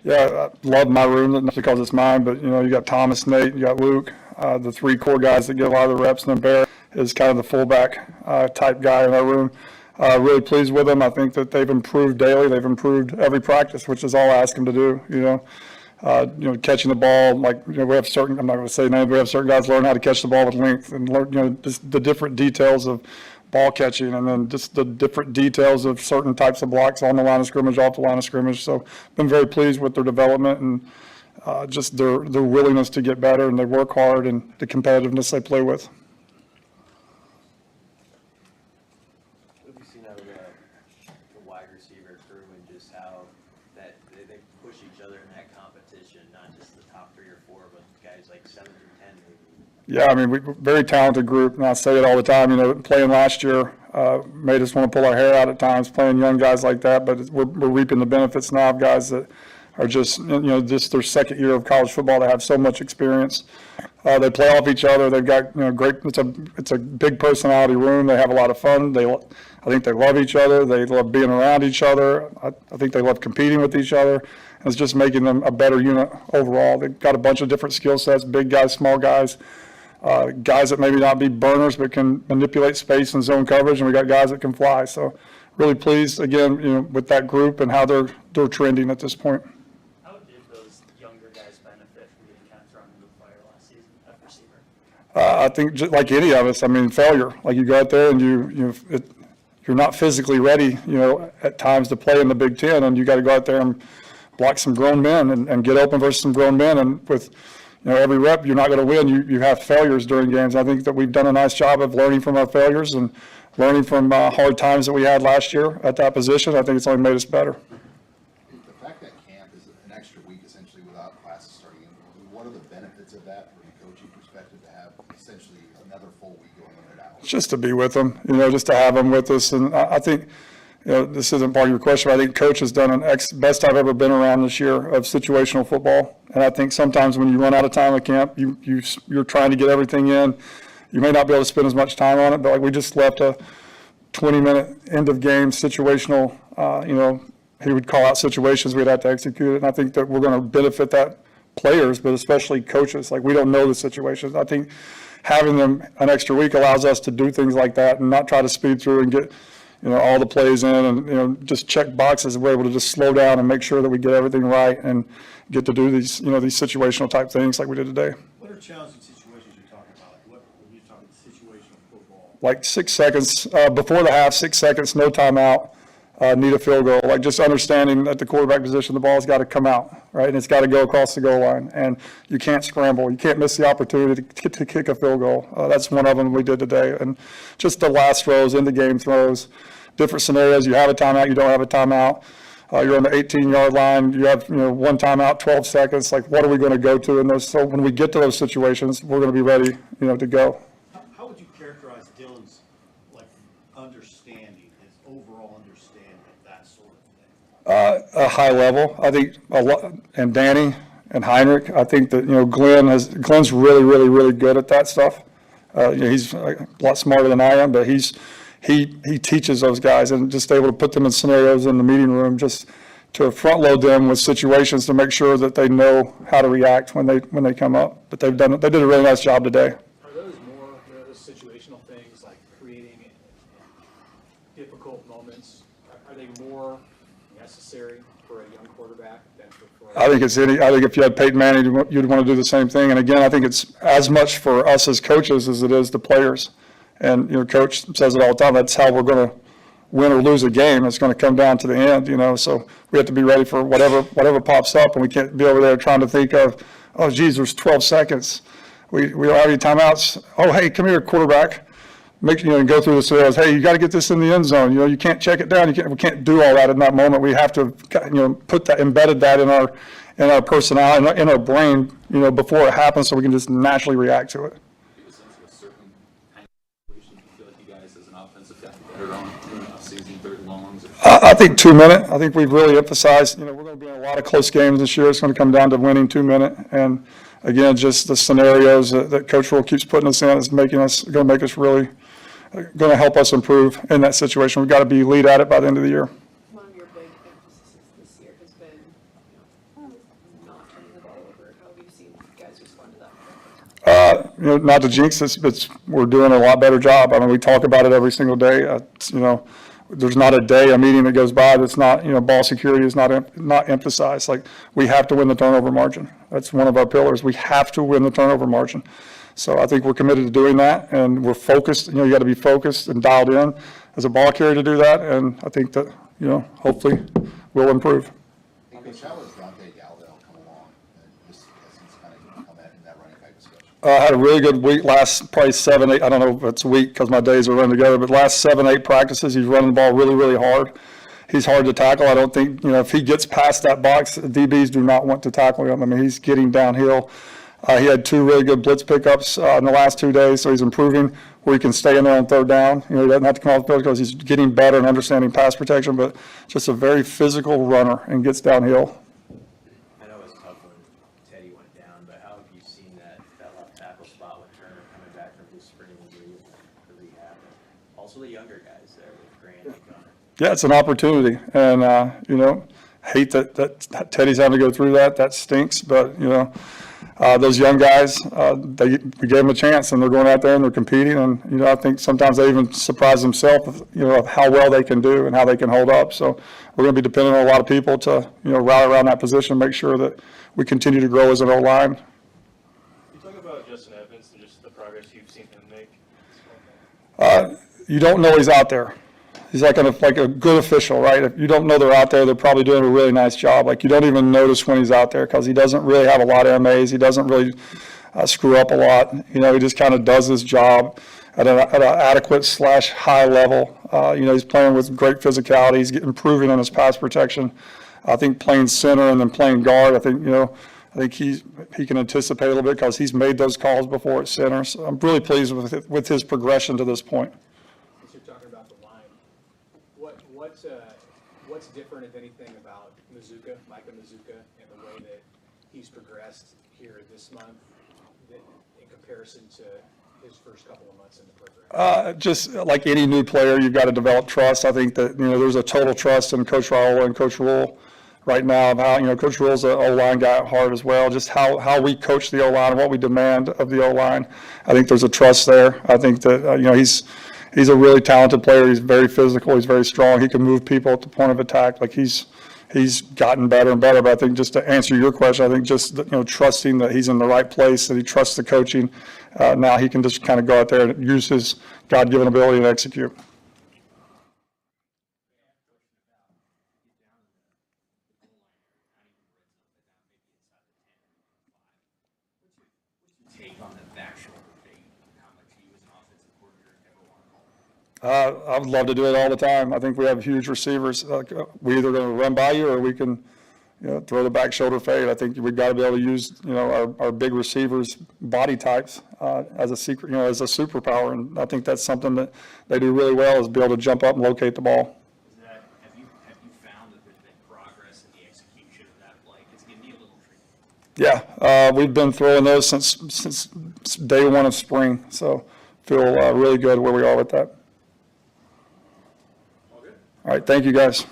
Yeah, I love my room, not because it's mine, but, you got Thomas, Nate, you got Luke, the three core guys that get a lot of the reps, and then Bear is kind of the fullback type guy in our room. Really pleased with them. I think that they've improved daily. They've improved every practice, which is all I ask them to do, catching the ball, we have certain, I'm not going to say names, but we have certain guys learn how to catch the ball with length and learn, just the different details of ball catching, and then just the different details of certain types of blocks on the line of scrimmage, off the line of scrimmage. So been very pleased with their development and just their willingness to get better, and they work hard, and the competitiveness they play with. What have you seen out of the wide receiver crew and just how that they push each other in that competition, not just the top 3 or 4, but guys like 7 through 10 maybe? Yeah, I mean, we're a very talented group, and I say it all the time. Playing last year made us want to pull our hair out at times, playing young guys like that, but we're reaping the benefits now of guys that are just their second year of college football. They have so much experience. They play off each other. They've got, great, it's a big personality room. They have a lot of fun. I think they love each other. They love being around each other. I think they love competing with each other. And it's just making them a better unit overall. They've got a bunch of different skill sets, big guys, small guys. Guys that maybe not be burners but can manipulate space and zone coverage, and we got guys that can fly. So really pleased again, with that group and how they're trending at this point. How did those younger guys benefit from getting kind of thrown into the fire last season at receiver? I think just like any of us, failure. Like you go out there and you're not physically ready, at times to play in the Big Ten, and you got to go out there and block some grown men and get open versus some grown men, and with every rep, you're not going to win. You have failures during games. I think that we've done a nice job of learning from our failures and learning from hard times that we had last year at that position. I think it's only made us better. The fact that camp is an extra week essentially without classes starting in, what are the benefits of that from a coaching perspective to have essentially another full week going on it out? Just to be with them, just to have them with us. And I think, this isn't part of your question, but I think Coach has done an best I've ever been around this year of situational football. And I think sometimes when you run out of time at camp, you're trying to get everything in. You may not be able to spend as much time on it, but we just left a 20-minute end of game situational, he would call out situations we'd have to execute it. And I think that we're going to benefit that players, but especially coaches. We don't know the situations. I think having them an extra week allows us to do things like that and not try to speed through and get all the plays in and, just check boxes. We're able to just slow down and make sure that we get everything right and get to do these, these situational type things like we did today. What are challenging situations you're talking about? When you're talking situational football? 6 seconds before the half, 6 seconds, no timeout, need a field goal. Just understanding at the quarterback position, the ball's got to come out, right? And it's got to go across the goal line. And you can't scramble. You can't miss the opportunity to kick a field goal. That's one of them we did today. And just the last throws, in the game throws, different scenarios. You have a timeout, you don't have a timeout. You're on the 18-yard line. You have, one timeout, 12 seconds. What are we going to go to in those? So when we get to those situations, we're going to be ready, to go. How would you characterize Dylan's understanding, his overall understanding of that sort of thing? A high level, I think. A lot, and Danny and Heinrich. I think that Glenn's really, really, really good at that stuff. He's a lot smarter than I am, but he teaches those guys, and just able to put them in scenarios in the meeting room, just to front load them with situations to make sure that they know how to react when they come up. But they did a really nice job today. Are those more those situational things, like creating difficult moments? Are they more necessary for a young quarterback than for I think if you had Peyton Manning, you'd want to do the same thing. And again, I think it's as much for us as coaches as it is the players. And Coach says it all the time. That's how we're going to win or lose a game. It's going to come down to the end. So we have to be ready for whatever pops up, and we can't be over there trying to think of, oh, geez, there's 12 seconds. We don't have any timeouts. Oh, hey, come here, quarterback. And go through the scenarios. Hey, you got to get this in the end zone. You can't check it down. We can't do all that in that moment. We have to, put that, embedded that in our personality, in our brain, before it happens, so we can just naturally react to it. I think 2 minute. I think we've really emphasized, we're going to be in a lot of close games this year. It's going to come down to winning 2 minute. And again, just the scenarios that Coach Rule keeps putting us in is going to make us really, going to help us improve in that situation. We've got to be lead at it by the end of the year. One of your big emphases this year has been seen guys respond to that? Not to jinx this, but we're doing a lot better job. I mean, we talk about it every single day. There's not a day, a meeting that goes by that's not, ball security is not emphasized. Like, we have to win the turnover margin. That's one of our pillars. We have to win the turnover margin. So I think we're committed to doing that, and we're focused. You got to be focused and dialed in as a ball carrier to do that, and I think that, hopefully we'll improve. Hey, Coach, how has Dante Galvin come along, just as he's kind of come in that running back discussion? I had a really good week last, probably 7, 8, I don't know if it's a week because my days are running together, but last 7, 8 practices, he's running the ball really, really hard. He's hard to tackle. I don't think, if he gets past that box, DBs do not want to tackle him. I mean, he's getting downhill. He had 2 really good blitz pickups in the last 2 days, so he's improving where he can stay in there on third down. He doesn't have to come off the field because he's getting better and understanding pass protection, but just a very physical runner and gets downhill. I know it was tough when Teddy went down, but how have you seen that left tackle spot with Turner coming back from his spring injury, the rehab, and also the younger guys there with Grant and Gunner? Yeah, it's an opportunity, and hate that Teddy's having to go through that. That stinks, but those young guys, we gave them a chance, and they're going out there and they're competing. And I think sometimes they even surprise themselves, of how well they can do and how they can hold up. So we're going to be dependent on a lot of people to rally around that position, make sure that we continue to grow as an O-line. You talk about Justin Evans and just the progress you've seen him make. You don't know he's out there. He's like a good official, right? If you don't know they're out there, they're probably doing a really nice job. Like, you don't even notice when he's out there because he doesn't really have a lot of MAs. He doesn't really screw up a lot. He just kind of does his job at an adequate / high level. He's playing with great physicality. He's improving on his pass protection. I think playing center and then playing guard, I think he can anticipate a little bit because he's made those calls before at center. So I'm really pleased with his progression to this point. Since you're talking about the line, what's different, if anything, about Micah Mazuka, and the way that he's progressed here this month in comparison to his first couple of months in the program? Just like any new player, you've got to develop trust. I think that, there's a total trust in Coach Raul and Coach Rule right now of how, Coach Rule's an O-line guy at heart as well, just how we coach the O-line and what we demand of the O-line. I think there's a trust there. I think that, he's a really talented player. He's very physical. He's very strong. He can move people at the point of attack. Like, he's gotten better and better. But I think, just to answer your question, I think just, trusting that he's in the right place, that he trusts the coaching. Now he can just kind of go out there and use his God-given ability to execute. Take on the back shoulder debate and how much he was an offensive coordinator ever want to call? I would love to do it all the time. I think we have huge receivers. We're either going to run by you or we can, throw the back shoulder fade. I think we've got to be able to use, our big receivers' body types as a secret, as a superpower. And I think that's something that they do really well, is be able to jump up and locate the ball. Have you found that there's been progress in the execution of that play? It's going to be a little tricky. Yeah, we've been throwing those since day one of spring. So feel really good where we are with that. All right, thank you guys.